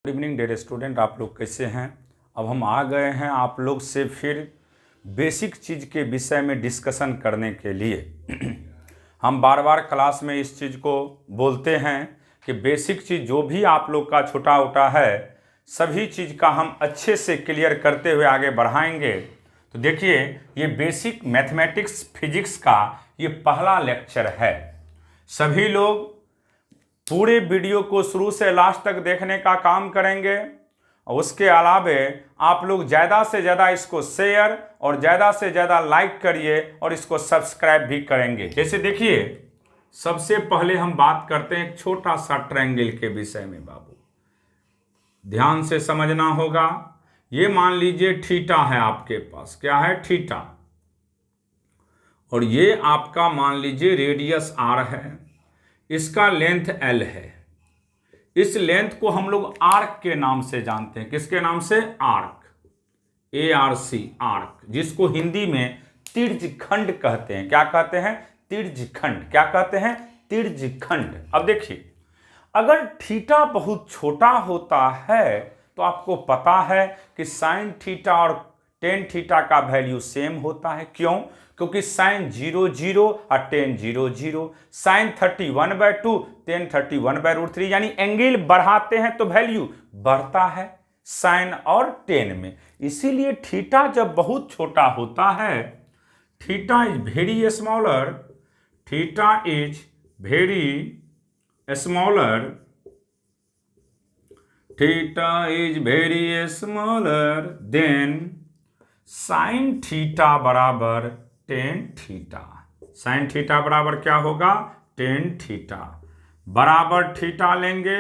Good evening dear student, आप लोग कैसे हैं। अब हम आ गए हैं आप लोग से फिर बेसिक चीज़ के विषय में डिस्कशन करने के लिए। हम बार बार क्लास में इस चीज़ को बोलते हैं कि बेसिक चीज़ जो भी आप लोग का छोटा उटा है सभी चीज़ का हम अच्छे से क्लियर करते हुए आगे बढ़ाएंगे। तो देखिए, ये बेसिक मैथमेटिक्स फिजिक्स का ये पहला लेक्चर है। सभी लोग पूरे वीडियो को शुरू से लास्ट तक देखने का काम करेंगे और उसके अलावे आप लोग ज़्यादा से ज़्यादा इसको शेयर और ज़्यादा से ज़्यादा लाइक करिए और इसको सब्सक्राइब भी करेंगे। जैसे देखिए, सबसे पहले हम बात करते हैं एक छोटा सा ट्रायंगल के विषय में। बाबू ध्यान से समझना होगा। ये मान लीजिए थीटा है आपके पास, क्या है, थीटा, और ये आपका मान लीजिए रेडियस आर है, इसका लेंथ एल है। इस लेंथ को हम लोग आर्क के नाम से जानते हैं। किसके नाम से? आर्क, ARC, आर्क, जिसको हिंदी में तिर्यखंड कहते हैं। क्या कहते हैं? तिर्यखंड। क्या कहते हैं? तिर्यखंड। अब देखिए, अगर थीटा बहुत छोटा होता है तो आपको पता है कि साइन थीटा और टेन थीटा का वैल्यू सेम होता है। क्यों? क्योंकि साइन 0 0 और टेन 0 0, साइन 31/2 टेन 31/√3, यानी एंगल बढ़ाते हैं तो वैल्यू बढ़ता है साइन और टेन में। इसीलिए थीटा जब बहुत छोटा होता है, theta is very smaller, theta is very smaller, theta is very smaller than sine theta बराबर टेन थीटा। साइन थीटा बराबर क्या होगा? टेन थीटा बराबर थीटा लेंगे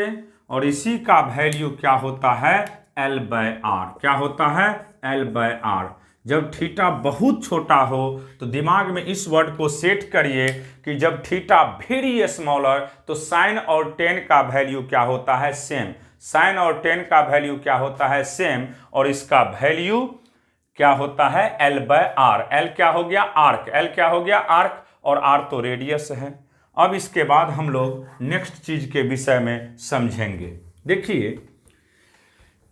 और इसी का वैल्यू क्या होता है? L/R। क्या होता है? L/R। जब थीटा बहुत छोटा हो तो दिमाग में इस वर्ड को सेट करिए कि जब थीटा वेरी स्मॉलर तो साइन और टेन का वैल्यू क्या होता है? सेम। साइन और टेन का वैल्यू क्या होता है? सेम, और इसका वैल्यू क्या होता है? L/R। L क्या हो गया? आर्क। L क्या हो गया? आर्क, और R तो रेडियस है। अब इसके बाद हम लोग नेक्स्ट चीज के विषय में समझेंगे। देखिए,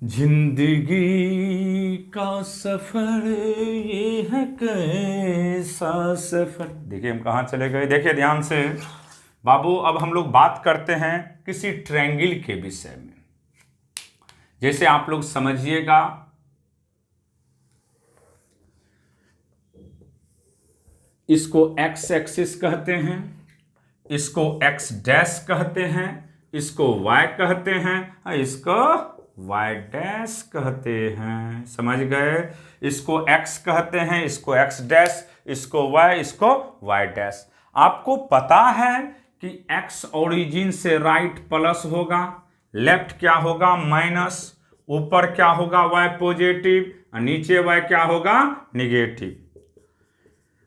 जिंदगी का सफर ये है कैसा सफर। देखिए हम कहाँ चले गए। देखिए ध्यान से बाबू, अब हम लोग बात करते हैं किसी ट्रायंगल के विषय में। जैसे आप लोग समझिएगा, इसको एक्स एक्सिस कहते हैं, इसको एक्स डैश कहते हैं, इसको वाई कहते हैं, इसको वाई डैश कहते हैं। समझ गए? इसको एक्स कहते हैं, इसको एक्स डैश, इसको वाई, इसको वाई डैश। आपको पता है कि एक्स ओरिजिन से राइट प्लस होगा, लेफ्ट क्या होगा? माइनस, ऊपर क्या होगा? वाई पॉजिटिव, और नीचे वाई क्या होगा? निगेटिव।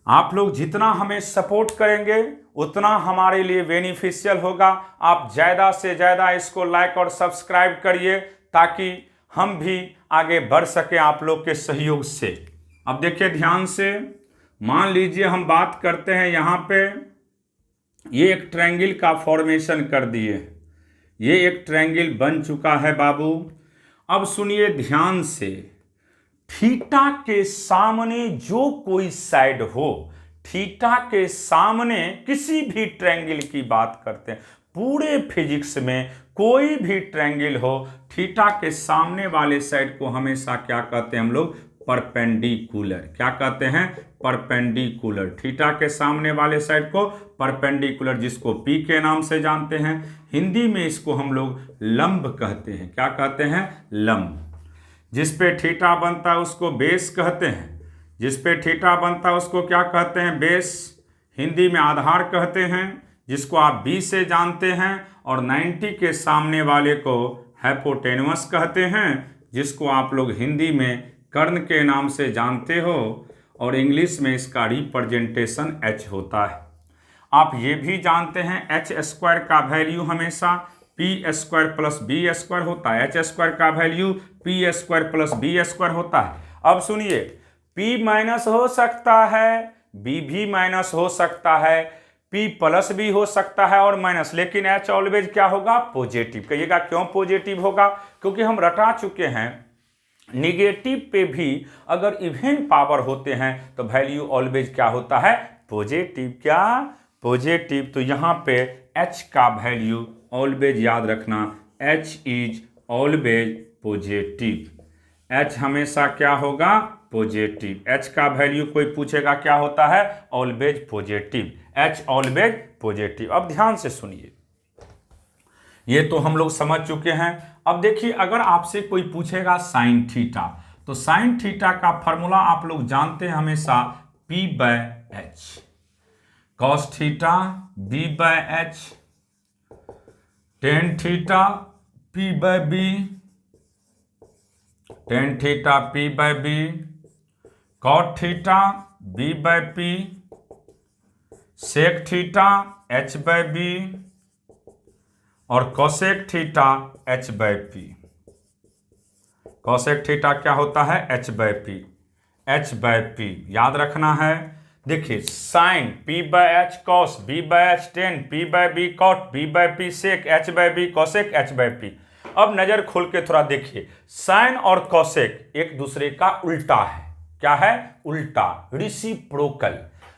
आप लोग जितना हमें सपोर्ट करेंगे उतना हमारे लिए बेनिफिशियल होगा। आप ज़्यादा से ज़्यादा इसको लाइक और सब्सक्राइब करिए ताकि हम भी आगे बढ़ सकें आप लोग के सहयोग से। अब देखिए ध्यान से, मान लीजिए हम बात करते हैं यहाँ पे, ये एक ट्रायंगल का फॉर्मेशन कर दिए। ये एक ट्रायंगल बन चुका है बाबू। अब सुनिए ध्यान से, थीटा के सामने जो कोई साइड हो, थीटा के सामने किसी भी ट्रायंगल की बात करते हैं, पूरे फिजिक्स में कोई भी ट्रायंगल हो, थीटा के सामने वाले साइड को हमेशा क्या कहते हैं हम लोग? परपेंडिकुलर। क्या कहते हैं? परपेंडिकुलर। थीटा के सामने वाले साइड को परपेंडिकुलर, जिसको P के नाम से जानते हैं। हिंदी में इसको हम लोग लंब कहते हैं। क्या कहते हैं? लंब। जिस पे थीटा बनता है उसको बेस कहते हैं। जिस पे थीटा बनता है उसको क्या कहते हैं? बेस। हिंदी में आधार कहते हैं, जिसको आप B से जानते हैं। और 90 के सामने वाले को हाइपोटेनस कहते हैं, जिसको आप लोग हिंदी में कर्ण के नाम से जानते हो, और इंग्लिश में इसका रिप्रेजेंटेशन H होता है। आप ये भी जानते हैं H² का वैल्यू हमेशा P² प्लस B² होता है। H² का वैल्यू P² प्लस B² होता है। अब सुनिए, P माइनस हो सकता है, B भी माइनस हो सकता है, P प्लस भी हो सकता है और माइनस, लेकिन H ऑलवेज क्या होगा? पॉजिटिव। कहिएगा क्यों पॉजिटिव होगा? क्योंकि हम रटा चुके हैं निगेटिव पे भी अगर इवन पावर होते हैं तो वैल्यू ऑलवेज क्या होता है? पॉजिटिव। क्या? पॉजिटिव। तो यहाँ पे H का वैल्यू ऑलवेज याद रखना, H is always positive. H हमेशा क्या होगा? पॉजिटिव। H का वैल्यू कोई पूछेगा क्या होता है? Always positive. H always positive. अब ध्यान से सुनिए, ये तो हम लोग समझ चुके हैं। अब देखिए, अगर आपसे कोई पूछेगा साइन थीटा, तो साइन थीटा का फॉर्मूला आप लोग जानते हैं हमेशा P/H, cos theta B/H, tan theta P/B, tan theta P/B, cot theta B/P, sec theta H/B और cosec theta H/P। Cosec theta क्या होता है? H/P। H/P याद रखना है। देखिए, sine P/H cos, B/H tan, P/B cot, B/P sec, H/B cosec, H/P। अब नजर खोल के थोड़ा देखिए, साइन और कोसेक एक दूसरे का उल्टा है। क्या है? उल्टा, रिसिप्रोकल।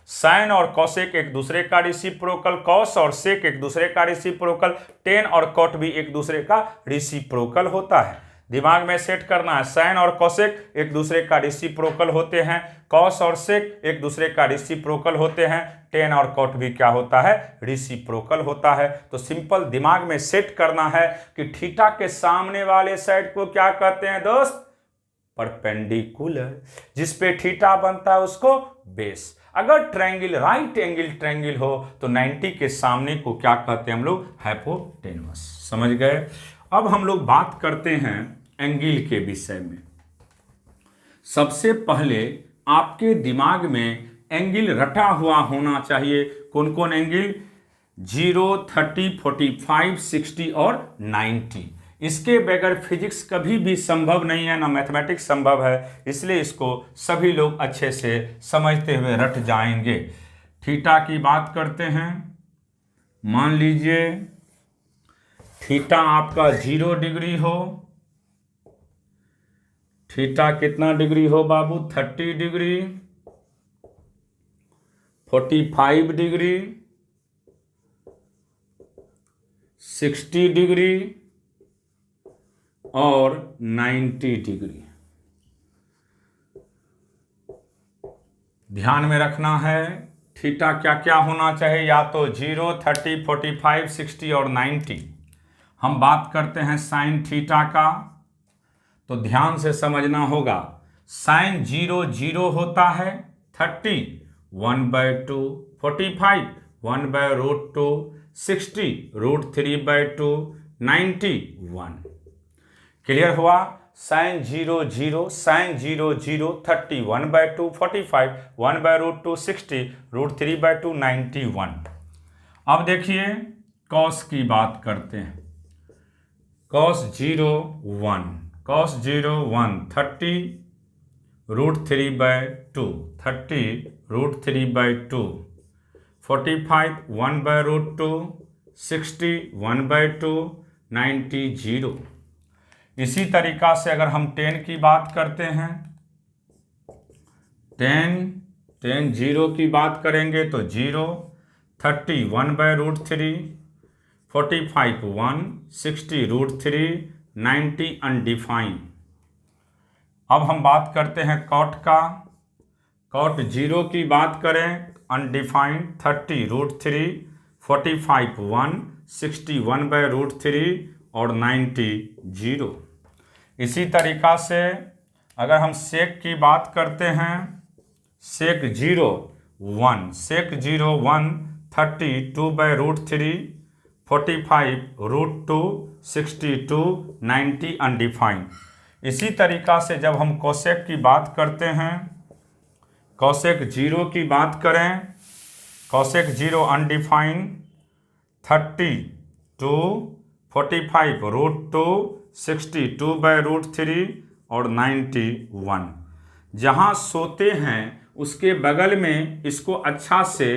साइन और कोसेक एक दूसरे का रिसिप्रोकल, कॉस और सेक एक दूसरे का रिसिप्रोकल, टेन और कॉट भी एक दूसरे का रिसिप्रोकल होता है। दिमाग में सेट करना है, साइन और कोसेक एक दूसरे का रिसिप्रोकल होते हैं, कॉस और सेक एक दूसरे का रिसिप्रोकल होते हैं, टेन और कॉट भी क्या होता है? रिसिप्रोकल होता है। तो सिंपल दिमाग में सेट करना है कि थीटा के सामने वाले साइड को क्या कहते हैं दोस्त? परपेंडिकुलर। जिस पे थीटा बनता है उसको बेस। अगर ट्रायंगल राइट एंगल ट्रायंगल हो तो 90 के सामने को क्या कहते हैं हम लोग? हाइपोटेनस। समझ गए? अब हम लोग बात करते हैं एंगल के विषय में। सबसे पहले आपके दिमाग में एंगल रटा हुआ होना चाहिए। कौन कौन एंगल? 0, 30, 45, 60 और 90। इसके बगैर फिजिक्स कभी भी संभव नहीं है, ना मैथमेटिक्स संभव है। इसलिए इसको सभी लोग अच्छे से समझते हुए रट जाएंगे। थीटा की बात करते हैं। मान लीजिए थीटा आपका 0 डिग्री हो। थीटा कितना डिग्री हो बाबू? 30 डिग्री, 45 डिग्री, 60 डिग्री और 90 डिग्री। ध्यान में रखना है थीटा क्या क्या होना चाहिए, या तो 0, 30, 45, 60 और 90। हम बात करते हैं साइन थीटा का, तो ध्यान से समझना होगा। साइन 0 0 होता है, 30 1/2, 45 1/√2, 60 √3/2, 90 1। क्लियर हुआ? Sine 0 0, sine 0 0, 30 1/2, 45 1/√2, 60 √3/2, 91। अब देखिए कॉस की बात करते हैं। Cos 0 1, cos 0 1, 30 √3/2, 30 √3/2, 45 1/√2, 60 1/2, 90 0। इसी तरीका से अगर हम 10 की बात करते हैं, 10 0 की बात करेंगे तो 0, 30 1/√3, 45 1, 60 √3, 90 अनडिफाइंड। अब हम बात करते हैं कॉट का। कॉट 0 की बात करें अनडिफाइंड, 30 √3, 45 1, 60 1/√3 और 90 0। इसी तरीका से अगर हम सेक की बात करते हैं, सेक 0 1, सेक 0 1, 30 2/√3, 45 √2, 62, 90 अनडिफाइंड। इसी तरीका से जब हम कोसेक की बात करते हैं, कोसेक 0 की बात करें, कोसेक 0 अनडिफाइंड, 30 2, 45 √2, 60 2/√3 और 90 1। जहाँ सोते हैं उसके बगल में इसको अच्छा से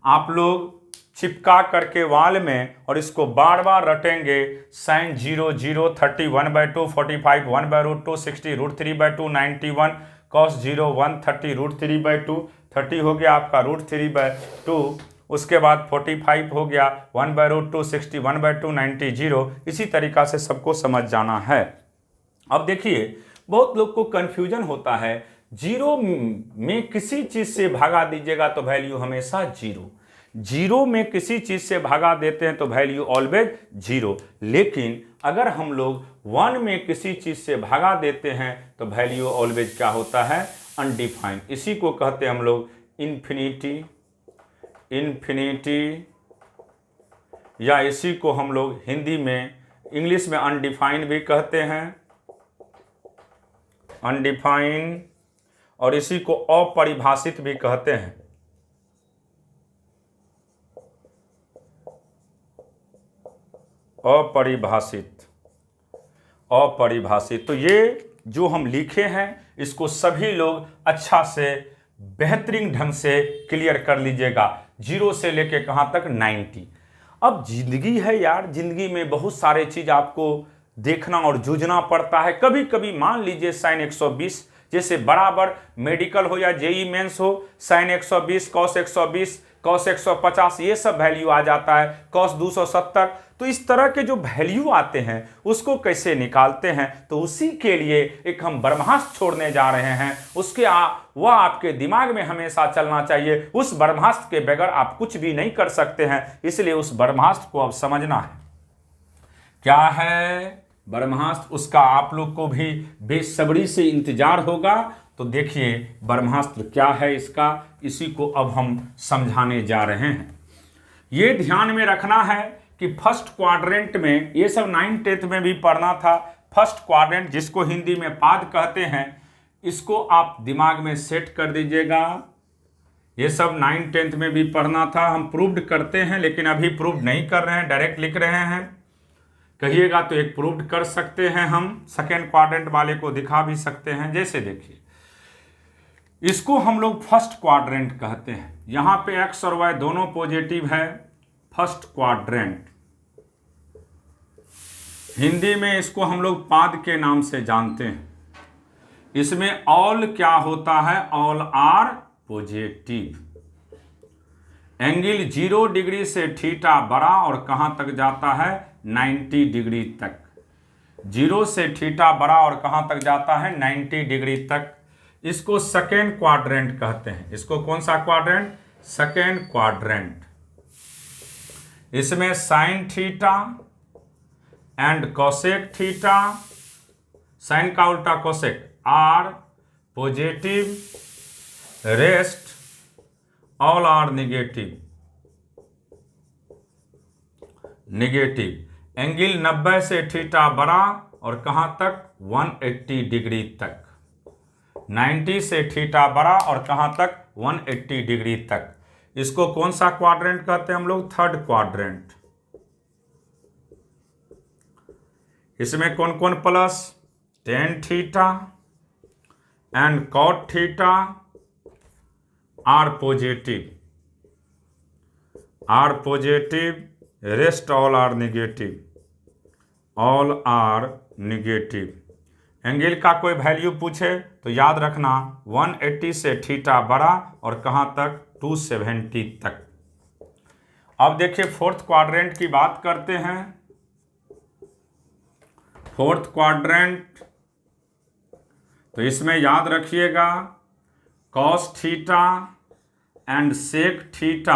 आप लोग चिपका करके वाल में और इसको बार बार रटेंगे। साइन 0 0 30 1/2 45 1/√2 60 √3/2 91 cos 0 1 30 √3/2 30 हो गया आपका √3/2। उसके बाद 45 हो गया 1/√2 60 1/2 90 0। इसी तरीका से सबको समझ जाना है। अब देखिए बहुत लोग को कन्फ्यूजन होता है, जीरो में किसी चीज से भागा दीजिएगा तो वैल्यू हमेशा जीरो, जीरो में किसी चीज से भागा देते हैं तो वैल्यू ऑलवेज जीरो। लेकिन अगर हम लोग 1 में किसी चीज से भागा देते हैं तो वैल्यू ऑलवेज क्या होता है, अनडिफाइंड। इसी को कहते हैं हम लोग इन्फिनिटी, इन्फिनिटी, या इसी को हम लोग हिंदी में इंग्लिश में अनडिफाइंड भी कहते हैं, अनडिफाइंड, और इसी को अपरिभाषित भी कहते हैं। अपरिभाषित, अपरिभाषित। तो ये जो हम लिखे हैं इसको सभी लोग अच्छा से बेहतरीन ढंग से क्लियर कर लीजिएगा, 0 से लेके कहाँ तक 90। अब जिंदगी है यार, जिंदगी में बहुत सारे चीज आपको देखना और जूझना पड़ता है। कभी कभी मान लीजिए साइन 120, जैसे बराबर मेडिकल हो या जेई मेंस हो, साइन 120 कॉस 120 कॉस 150 ये सब वैल्यू आ जाता है, कॉस 270। तो इस तरह के जो वैल्यू आते हैं उसको कैसे निकालते हैं, तो उसी के लिए एक हम ब्रह्मास्त्र छोड़ने जा रहे हैं। उसके वह आपके दिमाग में हमेशा चलना चाहिए। उस ब्रह्मास्त्र के बगैर आप कुछ भी नहीं कर सकते हैं, इसलिए उस ब्रह्मास्त्र को अब समझना है। क्या है ब्रह्मास्त्र, उसका आप लोग को भी बेसब्री से इंतजार होगा। तो देखिए ब्रह्मास्त्र क्या है इसका, इसी को अब हम समझाने जा रहे हैं। ये ध्यान में रखना है कि फर्स्ट क्वाड्रेंट में, ये सब 9th 10th में भी पढ़ना था, फर्स्ट क्वाड्रेंट जिसको हिंदी में पाद कहते हैं, इसको आप दिमाग में सेट कर दीजिएगा। ये सब 9th 10th में भी पढ़ना था, हम प्रूव्ड करते हैं लेकिन अभी प्रूव्ड नहीं कर रहे हैं, डायरेक्ट लिख रहे हैं। कहिएगा तो एक प्रूव्ड कर सकते हैं, हम सेकेंड क्वाड्रेंट वाले को दिखा भी सकते हैं। जैसे देखिए इसको हम लोग फर्स्ट क्वाड्रेंट कहते हैं, यहां पे एक्स और वाई दोनों पॉजिटिव है, फर्स्ट क्वाड्रेंट। हिंदी में इसको हम लोग पाद के नाम से जानते हैं। इसमें ऑल क्या होता है, all are positive. Angle 0 degree से थीटा बड़ा और कहां तक जाता है, 90 डिग्री तक। 0 से थीटा बड़ा और कहां तक जाता है, 90 डिग्री तक। इसको सेकेंड क्वाड्रेंट कहते हैं। इसको कौन सा क्वाड्रेंट, सेकेंड क्वाड्रेंट। इसमें sine theta and cosec theta, sine का उल्टा cosec, are positive, rest all are negative, negative. Angle 90 से थीटा बड़ा और कहां तक, 180 डिग्री तक। 90 से थीटा बड़ा और कहां तक, 180 डिग्री तक। इसको कौन सा क्वाड्रेंट कहते हैं हम लोग, थर्ड क्वाड्रेंट। इसमें कौन कौन plus, tan theta and cot theta are positive, are positive, rest all are negative, all are negative. Angle का कोई वैल्यू पूछे तो याद रखना 180 से थीटा बड़ा और कहां तक, 270 तक। अब देखिए फोर्थ क्वाड्रेंट की बात करते हैं। फोर्थ क्वाड्रेंट, तो इसमें याद रखिएगा cos theta and sec theta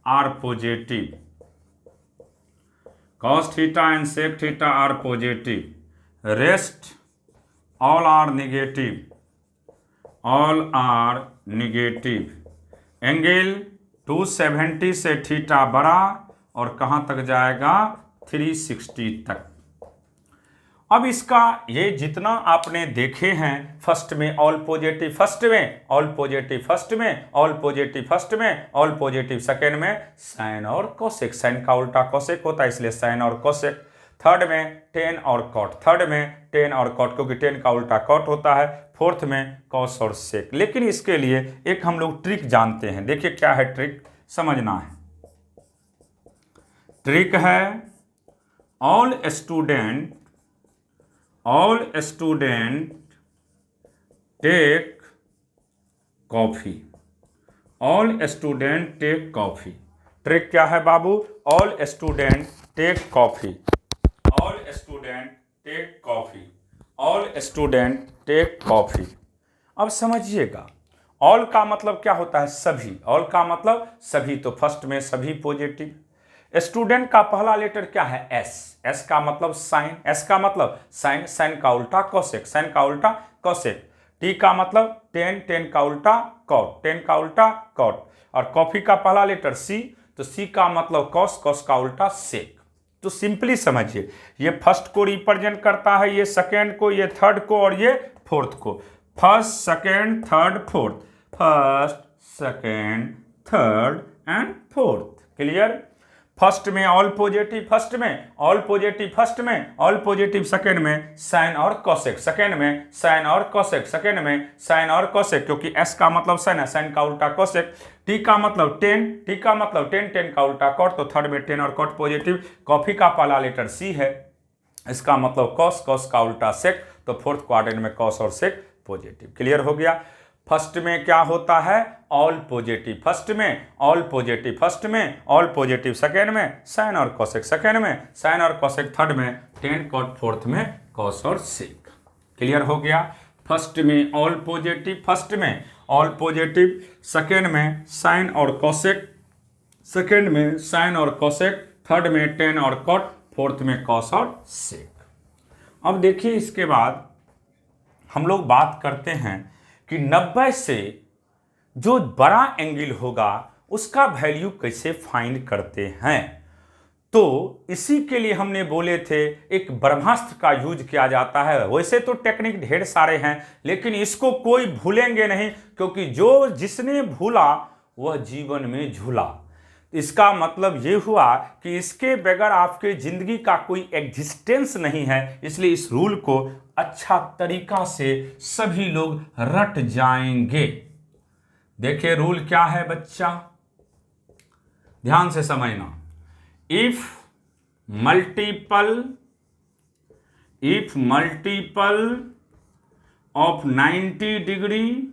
are positive, cos theta and sec theta are positive. Rest all are negative, all are negative. Angle 270 से थीटा बड़ा और कहां तक जाएगा, 360 तक। अब इसका ये जितना आपने देखे हैं, फर्स्ट में ऑल पॉजिटिव, फर्स्ट में ऑल पॉजिटिव, फर्स्ट में ऑल पॉजिटिव, फर्स्ट में ऑल पॉजिटिव, सेकेंड में साइन और कोसेक, साइन का उल्टा कोसेक होता है इसलिए साइन और कोसेक। थर्ड में टेन और कॉट, थर्ड में टेन और कॉट क्योंकि टेन का उल्टा कॉट होता है। फोर्थ में कॉस और सेक। लेकिन इसके लिए एक हम लोग ट्रिक जानते हैं, देखिए क्या है ट्रिक, समझना है। ट्रिक है all student take coffee. All student take coffee. Trick क्या है बाबू? All student take coffee. All student take coffee. All student take coffee. अब समझिएगा, ऑल का मतलब क्या होता है? सभी। ऑल का मतलब सभी, तो फर्स्ट में सभी पॉजिटिव। स्टूडेंट का पहला लेटर क्या है? एस। एस का मतलब साइन। एस का मतलब साइन। साइन का उल्टा कोसेक। साइन का उल्टा कोसेक। टी का मतलब टेन। टेन का उल्टा कॉट। टेन का उल्टा कॉट। और कॉफी का पहला लेटर सी, तो सी का मतलब कॉस। कॉस का उल्टा सेक। तो सिंपली समझिए, ये फर्स्ट को रिप्रेजेंट करता है, ये सेकेंड को, ये थर्ड को, और ये फोर्थ को। First, second, third, fourth. First, second, third and fourth. Clear? First में ऑल पॉजिटिव, फर्स्ट में ऑल पॉजिटिव, फर्स्ट में ऑल पॉजिटिव, सेकेंड में साइन और कोसेक, सेकेंड में साइन और कोसेक, सेकेंड में साइन और कोसेक, क्योंकि एस का मतलब साइन है, साइन का उल्टा कोसेक। टी का मतलब टेन। टी का मतलब टेन। टेन का उल्टा कॉट, तो थर्ड में टेन और कॉट पॉजिटिव। कॉफी का पहला लेटर सी है, इसका मतलब कॉस। कॉस का उल्टा सेक, तो फोर्थ क्वाड्रेंट में कॉस और सेक पॉजिटिव। क्लियर हो गया? फर्स्ट में क्या होता है? All positive. फर्स्ट में ऑल पॉजिटिव, फर्स्ट में ऑल पॉजिटिव, सेकेंड में साइन और कोसेक, सेकेंड में साइन और कोसेक, थर्ड में टेन कॉट, फोर्थ में कॉस और सेक। क्लियर हो गया? फर्स्ट में ऑल पॉजिटिव, फर्स्ट में ऑल पॉजिटिव, सेकेंड में साइन और कोसेक, सेकेंड में साइन और कोसेक, थर्ड में टेन और कॉट, फोर्थ में कॉस और सेक। अब देखिए, इसके बाद हम लोग बात करते हैं कि 90 से जो बड़ा एंगल होगा उसका वैल्यू कैसे फाइंड करते हैं। तो इसी के लिए हमने बोले थे एक ब्रह्मास्त्र का यूज किया जाता है। वैसे तो टेक्निक ढेर सारे हैं, लेकिन इसको कोई भूलेंगे नहीं, क्योंकि जो जिसने भूला वह जीवन में झूला। इसका मतलब ये हुआ कि इसके बगैर आपके जिंदगी का कोई एग्जिस्टेंस नहीं है। इसलिए इस रूल को अच्छा तरीका से सभी लोग रट जाएंगे। देखिए रूल क्या है बच्चा, ध्यान से समझना। If multiple of 90 degree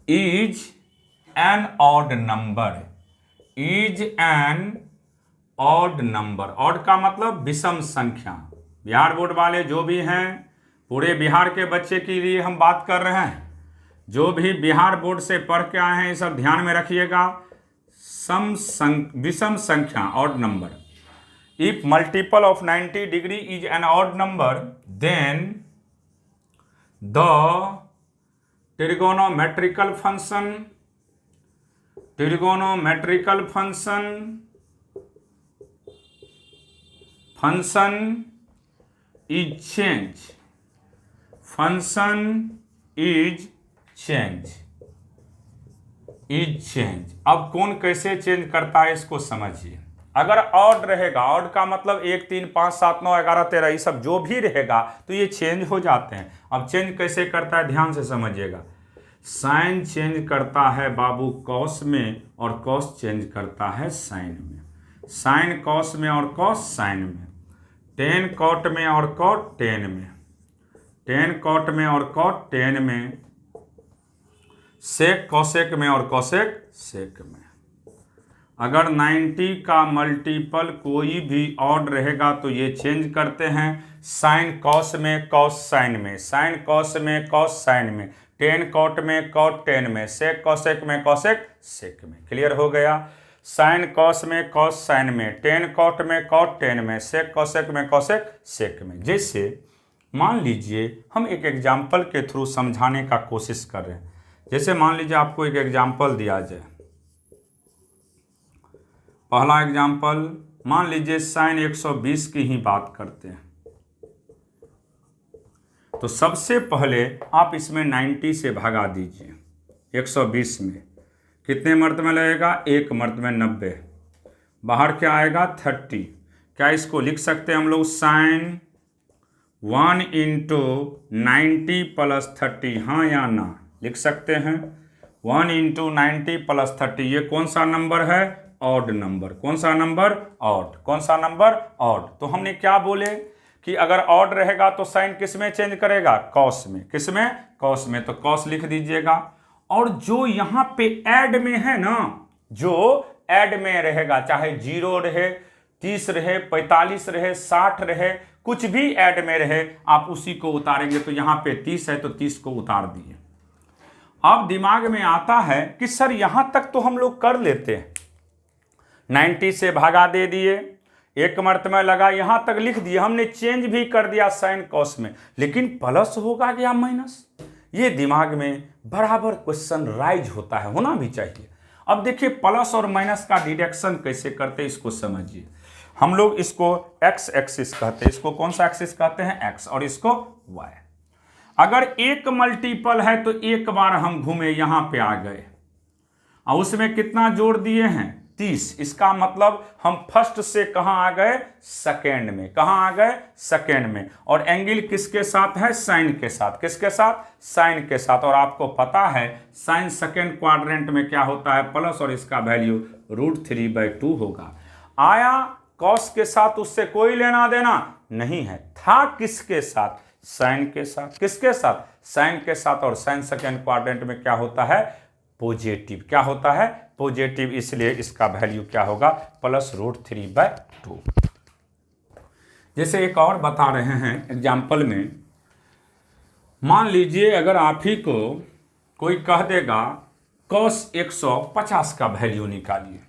is an odd number, is an odd number। odd का मतलब विषम संख्या। बिहार बोर्ड वाले जो भी हैं, पूरे बिहार के बच्चे के लिए हम बात कर रहे हैं। जो भी बिहार बोर्ड से पढ़ के आए हैं, ये सब ध्यान में रखिएगा। विषम संख्या, odd number. If multiple of 90 degree is an odd number, then the trigonometrical function is change. अब कौन कैसे चेंज करता है इसको समझिए। अगर ऑड रहेगा, ऑड का मतलब 1 3 5 7 9 11 13, ये सब जो भी रहेगा तो ये चेंज हो जाते हैं। अब चेंज कैसे करता है ध्यान से समझिएगा। साइन चेंज करता है बाबू कॉस में, और कॉस चेंज करता है साइन में। साइन कॉस में और कॉस साइन में। टेन कॉट में और कॉट टेन में। टेन कॉट में और कॉट टेन में। सेक कॉसेक में और कॉसेक सेक में। अगर 90 का मल्टीपल कोई भी ऑड रहेगा तो ये चेंज करते हैं। साइन कॉस में, कॉस साइन में। साइन कॉस में, कॉस साइन में। टेन कॉट में, कॉट टेन में। सेक कॉसेक में, कॉसेक सेक में। क्लियर हो गया? साइन कॉस में, कॉस साइन में। टेन कॉट में, कॉट टेन में। सेक कॉसेक में, कॉसेक सेक में। जैसे मान लीजिए हम एक एग्जाम्पल के थ्रू समझाने का कोशिश कर रहे हैं। जैसे मान लीजिए आपको एक एग्जाम्पल दिया जाए। पहला एग्जाम्पल मान लीजिए साइन 120 की ही बात करते हैं। तो सबसे पहले आप इसमें 90 से भगा दीजिए। 120 में कितने मर्तबे लगेगा? एक मर्तबे 90। बाहर क्या आएगा? 30। क्या इसको लिख सकते हैं हम लोग? साइन 1 × 90 + 30, हाँ या ना? लिख सकते हैं। 1 इंटू 90 प्लस 30, ये कौन सा नंबर है? Odd number. कौन सा नंबर? ऑड। कौन सा नंबर? ऑड। तो हमने क्या बोले कि अगर ऑड रहेगा तो साइन किस में चेंज करेगा? कॉस में। किस में? कॉस में। तो कॉस लिख दीजिएगा। और जो यहां पे ऐड में है ना, जो ऐड में रहेगा, चाहे 0 रहे, 30 रहे, 45 रहे, 60 रहे, कुछ भी ऐड में रहे, आप उसी को उतारेंगे। तो यहां पे 30 है तो 30 को उतार दिए। अब दिमाग में आता है कि सर यहां तक तो हम लोग कर लेते हैं, 90 से भागा दे दिए, एक मर्तबा लगा, यहां तक लिख दिए, हमने चेंज भी कर दिया साइन कॉस में, लेकिन प्लस होगा या माइनस? ये दिमाग में बराबर क्वेश्चन राइज होता है, होना भी चाहिए। अब देखिए प्लस और माइनस का डिडक्शन कैसे करते हैं, इसको समझिए। हम लोग इसको एक्स एक्सिस कहते हैं, इसको कौन सा एक्सिस कहते हैं? एक्स, और इसको वाई। अगर एक मल्टीपल है तो एक बार हम घूमे, यहां पे आ गए और उसमें कितना जोड़ दिए हैं? 30। इसका मतलब हम फर्स्ट से कहां आ गए? सेकेंड में। कहां आ गए? सेकेंड में। और एंगल किसके साथ है? साइन के साथ। किसके साथ? साइन के साथ। और आपको पता है साइन सेकेंड क्वाड्रेंट में क्या होता है? प्लस, और इसका वैल्यू √3/2 होगा। आया कॉस के साथ, उससे कोई लेना देना नहीं है, था किसके साथ? साइन के साथ। किसके साथ? साइन के साथ। और साइन सेकेंड क्वाड्रेंट में क्या होता है? पॉजिटिव। क्या होता है? पॉजिटिव। इसलिए इसका वैल्यू क्या होगा? +√3/2। जैसे एक और बता रहे हैं एग्जाम्पल में, मान लीजिए अगर आप ही को कोई कह देगा cos 150 का वैल्यू निकालिए।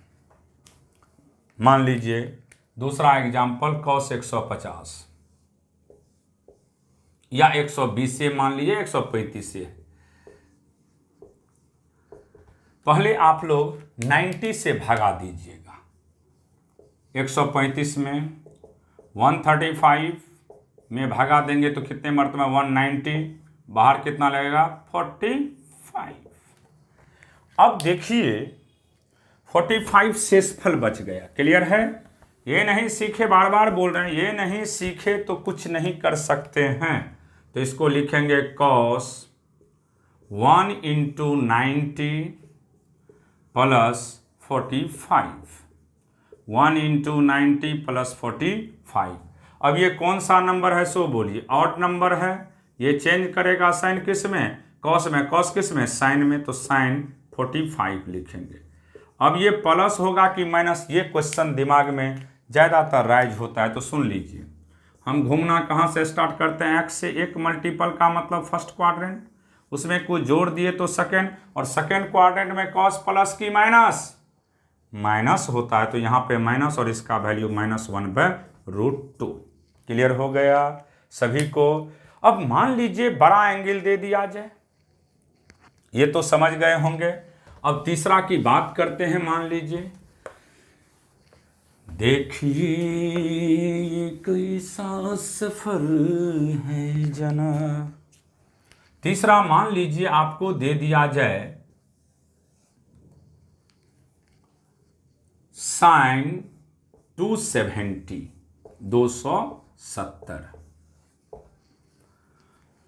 मान लीजिए दूसरा एग्जाम्पल cos 150 या 120 से, मान लीजिए 135 से। पहले आप लोग 90 से भगा दीजिएगा। 135 में 135 में भगा देंगे तो कितने मरतबा? 190, बाहर कितना लगेगा? 45। अब देखिए 45 शेषफल बच गया। क्लियर है? ये नहीं सीखे, बार बार बोल रहे हैं, ये नहीं सीखे तो कुछ नहीं कर सकते हैं। तो इसको लिखेंगे cos 1 into 90 plus 45। 1 into 90 plus 45। अब ये कौन सा नंबर है? सो बोलिए। ऑड नंबर है। ये चेंज करेगा साइन किस में? कॉस में। कॉस किस में? साइन में। तो साइन 45 लिखेंगे। अब ये प्लस होगा कि माइनस, ये क्वेश्चन दिमाग में ज़्यादातर राइज होता है। तो सुन लीजिए, हम घूमना कहाँ से स्टार्ट करते हैं? एक्स से। एक मल्टीपल का मतलब फर्स्ट क्वाड्रेंट, उसमें कुछ जोड़ दिए तो सेकेंड, और सेकेंड क्वाड्रेंट में कॉस प्लस की माइनस? माइनस होता है। तो यहाँ पे माइनस, और इसका वैल्यू -1/√2। क्लियर हो गया सभी को? अब मान लीजिए बड़ा एंगल दे दिया जाए, ये तो समझ गए होंगे। अब तीसरा की बात करते हैं। मान लीजिए, देखिए कैसा सफर है जना। तीसरा मान लीजिए आपको दे दिया जाए साइन 270, 270,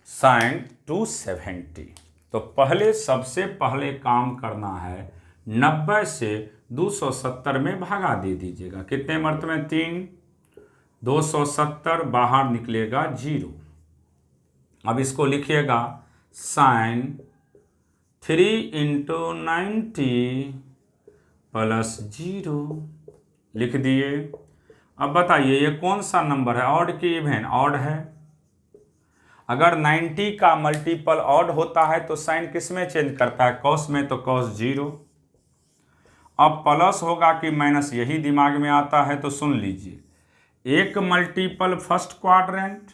साइन 270। तो पहले सबसे पहले काम करना है 90 से 270 में भागा दे दीजिएगा। कितने मरतबे? 3। 270 बाहर निकलेगा 0। अब इसको लिखिएगा साइन 3 इंटू 90 प्लस 0 लिख दिए। अब बताइए ये कौन सा नंबर है? ऑड की इवन? ऑड है। अगर 90 का मल्टीपल ऑड होता है तो साइन किस में चेंज करता है? कॉस में। तो कॉस 0। अब प्लस होगा कि माइनस, यही दिमाग में आता है। तो सुन लीजिए, एक multiple first quadrant,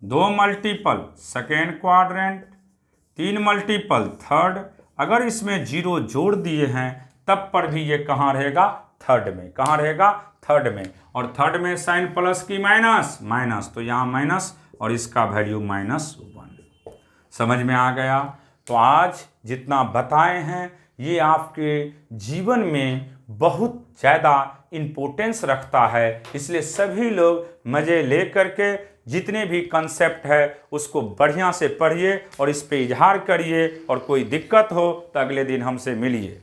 2 multiple second quadrant, 3 multiple third. अगर इसमें 0 जोड़ दिए हैं तब पर भी ये कहाँ रहेगा? थर्ड में। कहाँ रहेगा? थर्ड में। और थर्ड में साइन प्लस की माइनस? माइनस। तो यहाँ माइनस, और इसका वैल्यू -1। समझ में आ गया? तो आज जितना बताए हैं ये आपके जीवन में बहुत ज़्यादा इम्पोर्टेंस रखता है, इसलिए सभी लोग मज़े ले करके जितने भी कंसेप्ट है उसको बढ़िया से पढ़िए और इस पे इजहार करिए, और कोई दिक्कत हो तो अगले दिन हमसे मिलिए।